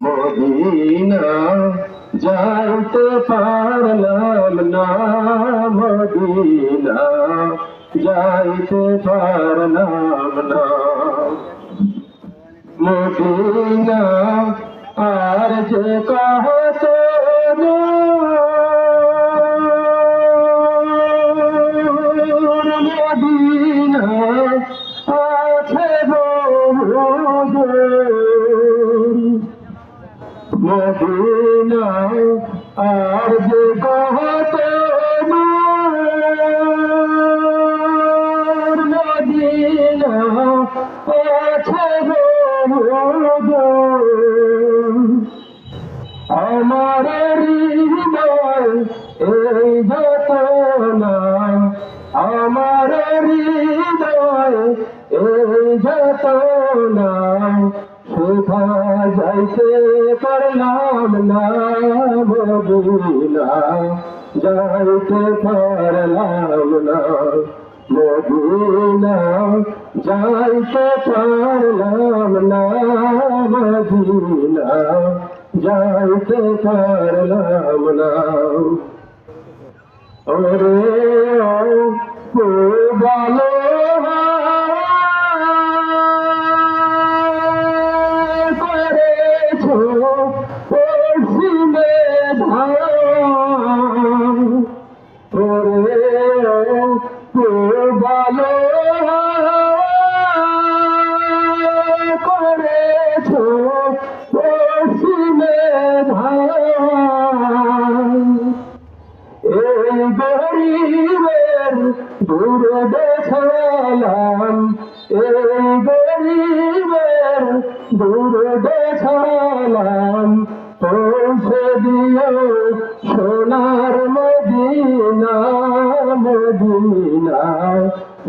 Medina যাইতে পারলাম না, মদিনা যাইতে পারলাম না। মদিনা আর যে কত মদিনা আছে মদিনা আর যে কত মদিনা আছে আমার হৃদয় এই যত নাম, আমার হৃদয় এই যত নাম, শোভা যাইতে পারলাম না, মদিনা যাইতে পারলাম না, মদিনা যাইতে পারলাম না, মদিনা যাইতে পারলাম না। ওরে ভালো করেছো পশ্চিমে ধাম, ওরে ভালো করেছো পশ্চিমে ধাম। এই গরিবের দূর দেখালাম, এই গরিবের দূর দেখালাম, পৌঁছে দিও সোনার মদিনা, মদিনা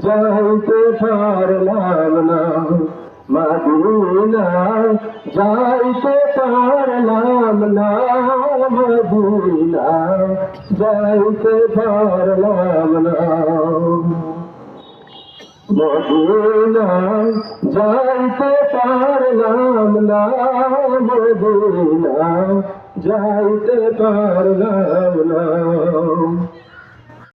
যাইতে পারলাম না, মদিনা যাইতে পারলাম না, মদিনা যাইতে পারলাম না, মদিনা যাইতে পারলাম না, মদিনা যাইতে পারলাম না।